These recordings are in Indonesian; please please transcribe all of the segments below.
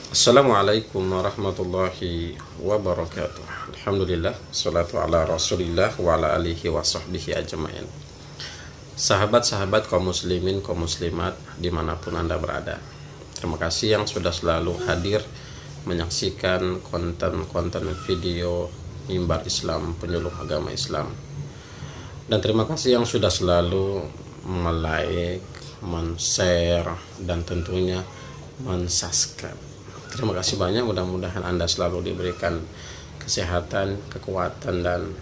Assalamualaikum warahmatullahi wabarakatuh. Alhamdulillah, salatu ala rasulillah wa ala alihi wa sahbihi ajma'in. Sahabat-sahabat kaum muslimin, kaum muslimat dimanapun Anda berada, terima kasih yang sudah selalu hadir menyaksikan konten-konten video Mimbar Islam, penyuluh agama Islam. Dan terima kasih yang sudah selalu like, men-share, dan tentunya men-subscribe. Terima kasih banyak, mudah-mudahan Anda selalu diberikan kesehatan, kekuatan, dan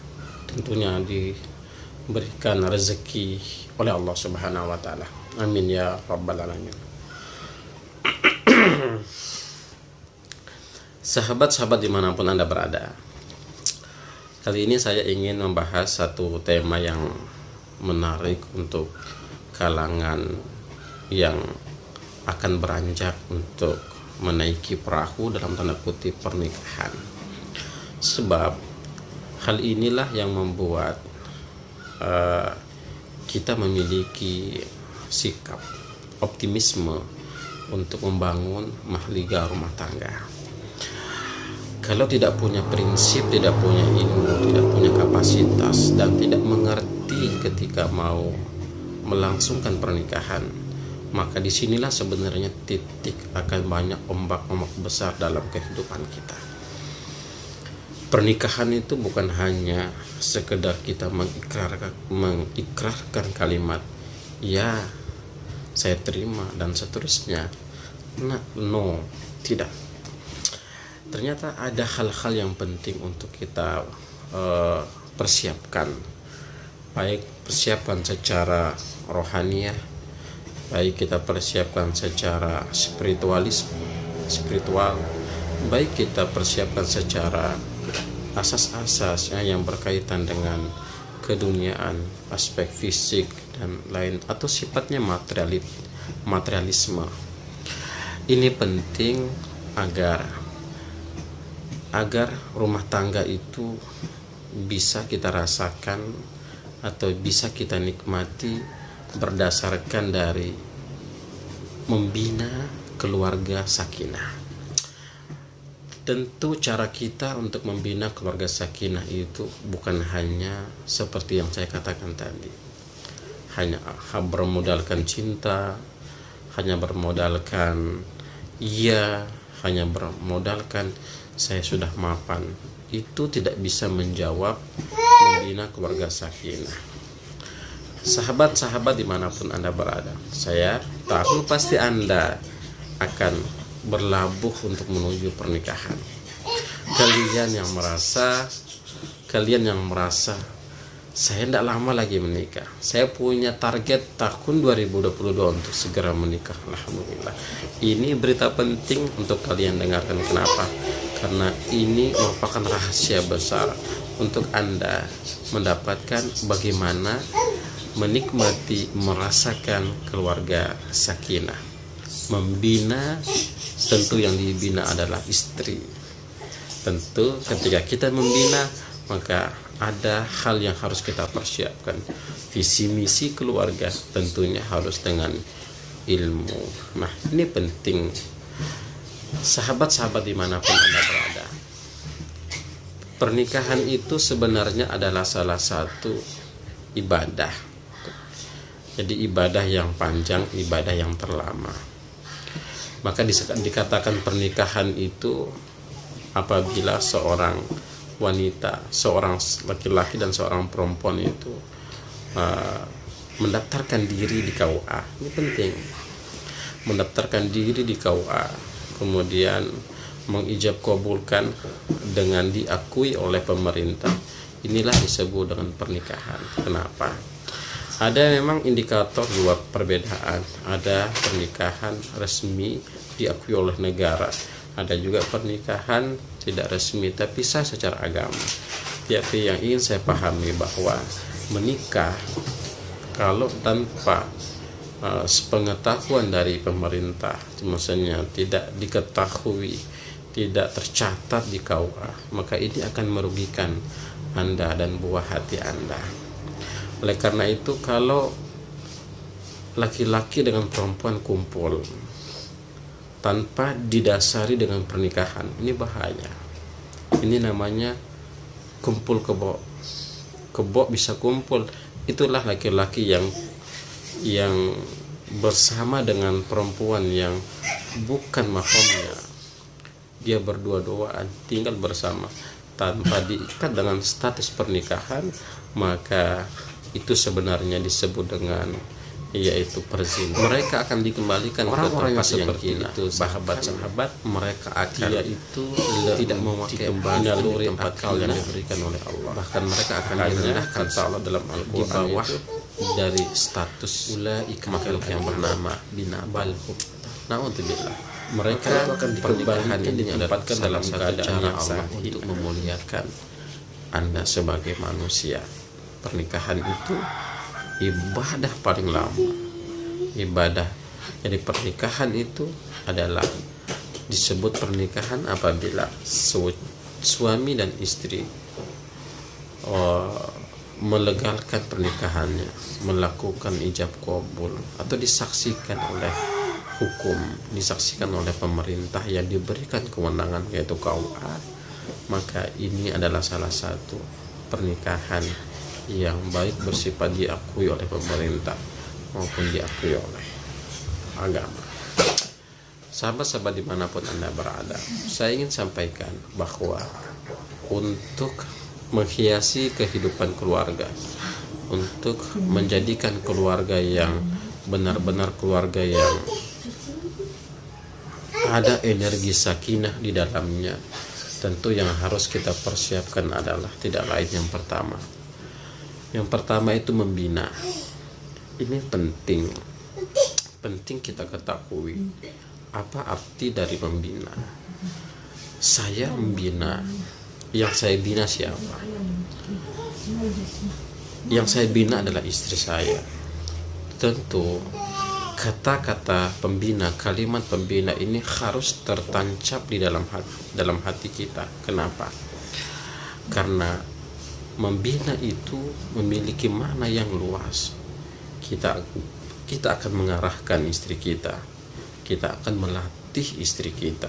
tentunya diberikan rezeki oleh Allah Subhanahu wa taala. Amin ya rabbal alamin. Sahabat-sahabat dimanapun Anda berada, kali ini saya ingin membahas satu tema yang menarik untuk kalangan yang akan beranjak untuk menaiki perahu dalam tanda kutip pernikahan. Sebab hal inilah yang membuat kita memiliki sikap optimisme untuk membangun mahliga rumah tangga. Kalau tidak punya prinsip, tidak punya ilmu, tidak punya kapasitas, dan tidak mengerti ketika mau melangsungkan pernikahan, maka disinilah sebenarnya titik akan banyak ombak-ombak besar dalam kehidupan kita. Pernikahan itu bukan hanya sekedar kita mengikrarkan kalimat ya, saya terima, dan seterusnya. No, tidak. Ternyata ada hal-hal yang penting untuk kita persiapkan, baik persiapan secara rohaniah, baik kita persiapkan secara spiritual, baik kita persiapkan secara asas-asasnya yang berkaitan dengan keduniaan, aspek fisik dan lain, atau sifatnya materialisme. Ini penting agar rumah tangga itu bisa kita rasakan atau bisa kita nikmati berdasarkan dari membina keluarga sakinah. Tentu cara kita untuk membina keluarga sakinah itu bukan hanya seperti yang saya katakan tadi, hanya bermodalkan cinta, hanya bermodalkan hanya bermodalkan saya sudah mapan. Itu tidak bisa menjawab membina keluarga sakinah. Sahabat-sahabat dimanapun Anda berada, saya tahu pasti Anda akan berlabuh untuk menuju pernikahan. Kalian yang merasa saya tidak lama lagi menikah, saya punya target tahun 2022 untuk segera menikah. Alhamdulillah, ini berita penting untuk kalian dengarkan. Kenapa? Karena ini merupakan rahasia besar untuk Anda mendapatkan bagaimana menikmati, merasakan keluarga sakinah. Membina, tentu yang dibina adalah istri. Tentu ketika kita membina, maka ada hal yang harus kita persiapkan. Visi misi keluarga tentunya harus dengan ilmu. Nah, ini penting. Sahabat-sahabat dimanapun Anda berada, pernikahan itu sebenarnya adalah salah satu ibadah. Jadi ibadah yang panjang, ibadah yang terlama. Maka dikatakan pernikahan itu apabila seorang wanita, seorang laki-laki dan seorang perempuan itu mendaftarkan diri di KUA. Ini penting. Mendaftarkan diri di KUA, kemudian mengijab kabulkan dengan diakui oleh pemerintah. Inilah disebut dengan pernikahan. Kenapa? Ada memang indikator dua perbedaan. Ada pernikahan resmi diakui oleh negara, ada juga pernikahan tidak resmi tapi sah secara agama. Tapi yang ingin saya pahami bahwa menikah kalau tanpa sepengetahuan dari pemerintah, maksudnya tidak diketahui, tidak tercatat di KUA, maka ini akan merugikan Anda dan buah hati Anda. Oleh karena itu, kalau laki-laki dengan perempuan kumpul, tanpa didasari dengan pernikahan. Ini bahaya. Ini namanya kumpul kebo. Kebo bisa kumpul. Itulah laki-laki yang bersama dengan perempuan yang bukan mahramnya. Dia berdua-duaan tinggal bersama tanpa diikat dengan status pernikahan, maka itu sebenarnya disebut dengan yaitu perzinahan. Mereka akan dikembalikan orang-orang yang seperti itu, sahabat-sahabat. Mereka akan itu tidak memakai naluri akal yang diberikan oleh Allah. Bahkan mereka akan direndahkan Allah dalam Al-Quran di bawah dari status makhluk yang bernama binabal. Na'udzubillah. Mereka akan pernikahan ini ditempatkan dalam keadaan yang sah untuk memuliakan Anda sebagai manusia. Pernikahan itu ibadah paling lama. Ibadah. Jadi pernikahan itu adalah disebut pernikahan apabila suami dan istri melegalkan pernikahannya, melakukan ijab kabul, atau disaksikan oleh hukum, disaksikan oleh pemerintah yang diberikan kewenangan yaitu KUA, maka ini adalah salah satu pernikahan yang baik bersifat diakui oleh pemerintah maupun diakui oleh agama. Sahabat-sahabat dimanapun Anda berada, saya ingin sampaikan bahwa untuk menghiasi kehidupan keluarga, untuk menjadikan keluarga yang benar-benar keluarga yang ada energi sakinah di dalamnya, tentu yang harus kita persiapkan adalah tidak lain yang pertama. Yang pertama itu membina. Ini penting kita ketahui apa arti dari membina. Saya membina, yang saya bina siapa? Yang saya bina adalah istri saya. Tentu kata-kata pembina, kalimat pembina ini harus tertancap di dalam hati kita. Kenapa? Karena membina itu memiliki makna yang luas. Kita akan mengarahkan istri kita. Kita akan melatih istri kita.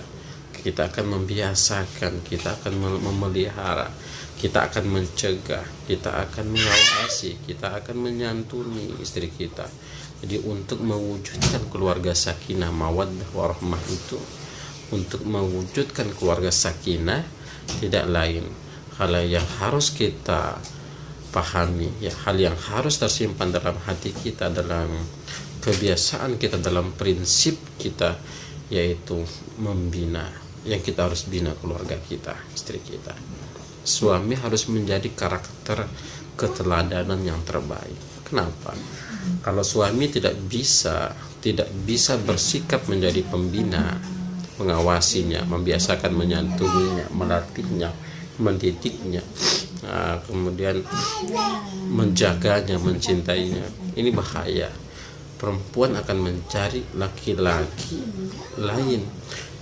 Kita akan membiasakan, kita akan memelihara, kita akan mencegah, kita akan mengawasi, kita akan menyantuni istri kita. Jadi untuk mewujudkan keluarga sakinah mawaddah warahmah itu, untuk mewujudkan keluarga sakinah, tidak lain hal yang harus kita pahami, ya, hal yang harus tersimpan dalam hati kita, dalam kebiasaan kita, dalam prinsip kita, yaitu membina. Yang kita harus bina keluarga kita, istri kita. Suami harus menjadi karakter keteladanan yang terbaik. Kenapa? Kalau suami tidak bisa bersikap menjadi pembina, mengawasinya, membiasakan menyantuninya, melatihnya, mendidiknya, kemudian menjaganya, mencintainya, ini bahaya. Perempuan akan mencari laki-laki lain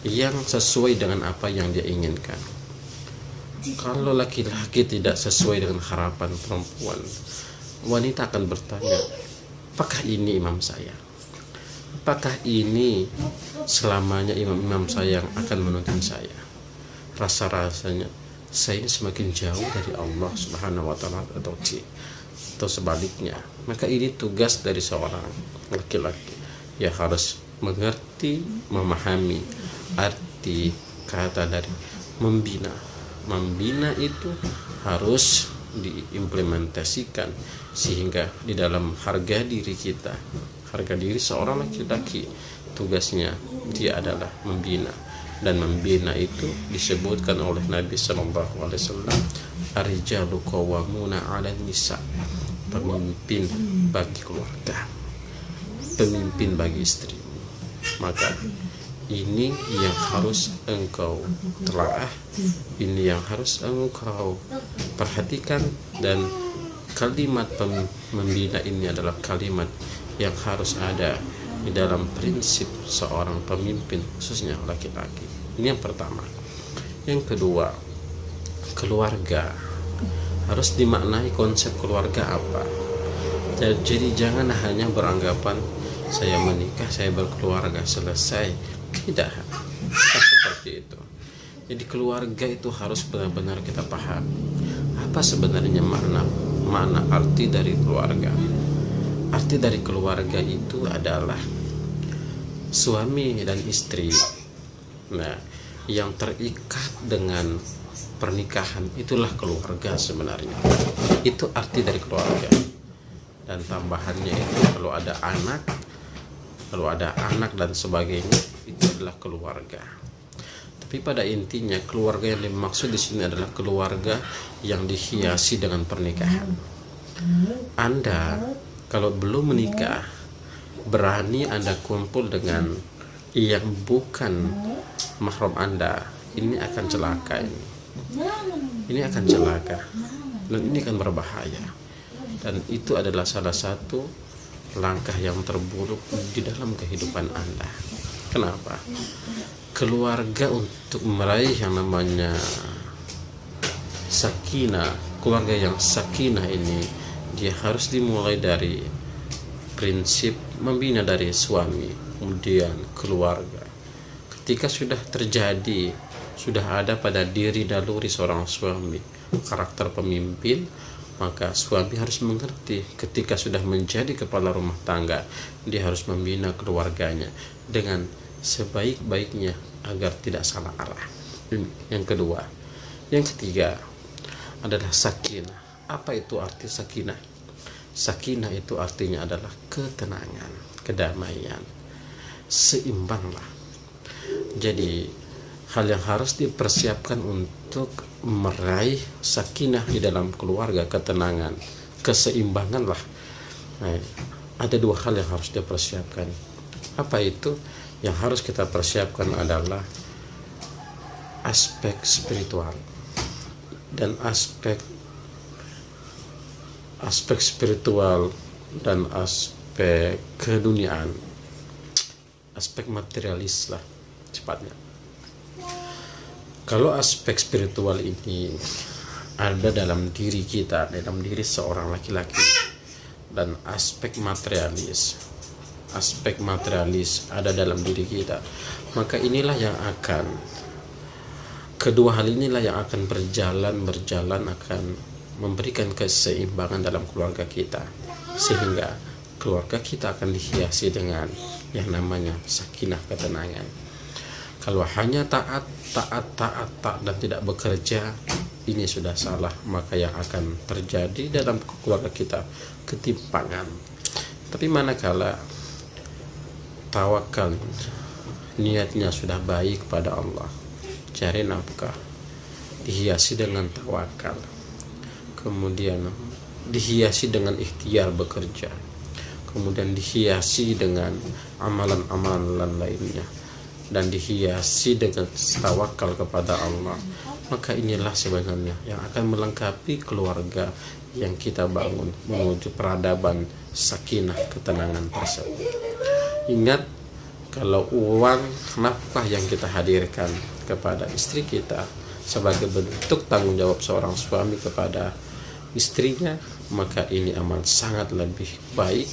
yang sesuai dengan apa yang dia inginkan. Kalau laki-laki tidak sesuai dengan harapan perempuan, wanita akan bertanya, apakah ini imam saya? Apakah ini selamanya imam saya yang akan menuntun saya? Rasa-rasanya saya ini semakin jauh dari Allah Subhanahu wa Ta'ala atau sebaliknya. Maka ini tugas dari seorang laki-laki, ya, harus mengerti, memahami arti kata dari membina. Membina itu harus diimplementasikan sehingga di dalam harga diri kita, harga diri seorang laki-laki, tugasnya dia adalah membina. Dan membina itu disebutkan oleh Nabi Sallallahu Alaihi Wasallam, ar-rijalu qawwamuna 'alan nisa, pemimpin bagi keluarga, pemimpin bagi istri. Maka ini yang harus engkau telaah, ini yang harus engkau perhatikan, dan kalimat membina ini adalah kalimat yang harus ada di dalam prinsip seorang pemimpin, khususnya laki-laki. Ini yang pertama. Yang kedua, keluarga. Harus dimaknai konsep keluarga apa. Jadi jangan hanya beranggapan saya menikah, saya berkeluarga, selesai. Tidak, bukan seperti itu. Jadi keluarga itu harus benar-benar kita paham apa sebenarnya makna arti dari keluarga. Arti dari keluarga itu adalah suami dan istri. Nah, yang terikat dengan pernikahan itulah keluarga sebenarnya. Itu arti dari keluarga. Dan tambahannya itu kalau ada anak dan sebagainya, itu adalah keluarga. Tapi pada intinya keluarga yang dimaksud di sini adalah keluarga yang dihiasi dengan pernikahan. Anda kalau belum menikah, berani Anda kumpul dengan yang bukan mahram Anda, ini akan celaka ini. Ini akan celaka dan ini akan berbahaya. Dan itu adalah salah satu langkah yang terburuk di dalam kehidupan Anda. Kenapa? Keluarga untuk meraih yang namanya sakinah, keluarga yang sakinah ini, dia harus dimulai dari prinsip membina dari suami, kemudian keluarga. Ketika sudah terjadi, sudah ada pada diri naluri seorang suami karakter pemimpin, maka suami harus mengerti ketika sudah menjadi kepala rumah tangga, dia harus membina keluarganya dengan sebaik-baiknya agar tidak salah arah. Yang kedua, yang ketiga adalah sakinah. Apa itu arti sakinah? Sakinah itu artinya adalah ketenangan, kedamaian, seimbanglah. Jadi hal yang harus dipersiapkan untuk meraih sakinah di dalam keluarga, ketenangan, keseimbangan lah. Nah, ada dua hal yang harus dipersiapkan. Apa itu? Yang harus kita persiapkan adalah aspek spiritual dan aspek spiritual dan aspek keduniaan, aspek materialis lah cepatnya. Kalau aspek spiritual ini ada dalam diri kita, dalam diri seorang laki-laki, dan aspek materialis ada dalam diri kita, maka inilah yang akan, kedua hal inilah yang akan berjalan akan memberikan keseimbangan dalam keluarga kita, sehingga keluarga kita akan dihiasi dengan yang namanya sakinah, ketenangan. Kalau hanya taat dan tidak bekerja, ini sudah salah, maka yang akan terjadi dalam keluarga kita ketimpangan. Tapi manakala tawakal, niatnya sudah baik pada Allah, cari nafkah, dihiasi dengan tawakal, kemudian dihiasi dengan ikhtiar bekerja, kemudian dihiasi dengan amalan-amalan lainnya, dan dihiasi dengan tawakal kepada Allah, maka inilah sebenarnya yang akan melengkapi keluarga yang kita bangun menuju peradaban sakinah, ketenangan tersebut. Ingat, kalau uang nafkah yang kita hadirkan kepada istri kita sebagai bentuk tanggung jawab seorang suami kepada istrinya, maka ini amat sangat lebih baik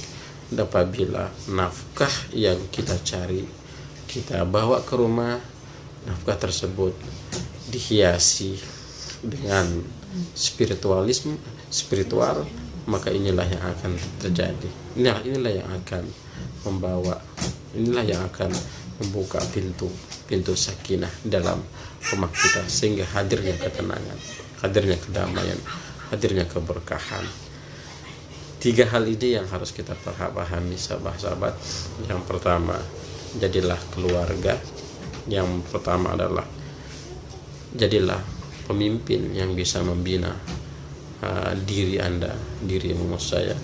apabila nafkah yang kita cari, kita bawa ke rumah, nafkah tersebut dihiasi dengan spiritual, maka inilah yang akan terjadi. Inilah yang akan membuka pintu sakinah dalam rumah kita, sehingga hadirnya ketenangan, hadirnya kedamaian, hadirnya keberkahan. Tiga hal ini yang harus kita pahami, sahabat-sahabat. Yang pertama, jadilah keluarga. Yang pertama adalah jadilah pemimpin yang bisa membina diri Anda, diri saya,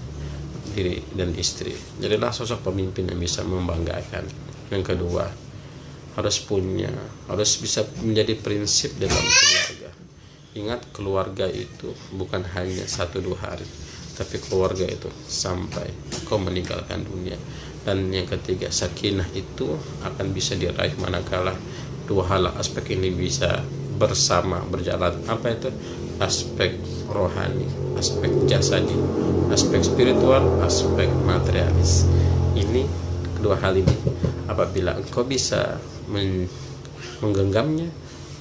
diri dan istri. Jadilah sosok pemimpin yang bisa membanggakan. Yang kedua, harus bisa menjadi prinsip dalam keluarga. Ingat, keluarga itu bukan hanya 1-2 hari, tapi keluarga itu sampai kau meninggalkan dunia. Dan yang ketiga, sakinah itu akan bisa diraih manakala dua hal aspek ini bisa bersama berjalan. Apa itu? Aspek rohani, aspek jasadi, aspek spiritual, aspek materialis. Ini kedua hal ini Apabila engkau bisa menggenggamnya,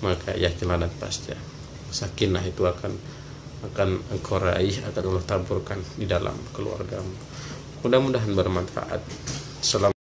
maka yakinlah dan pasti sakinah itu akan engkau raih, akan Allah taburkan di dalam keluargamu. Mudah-mudahan bermanfaat. Assalamualaikum.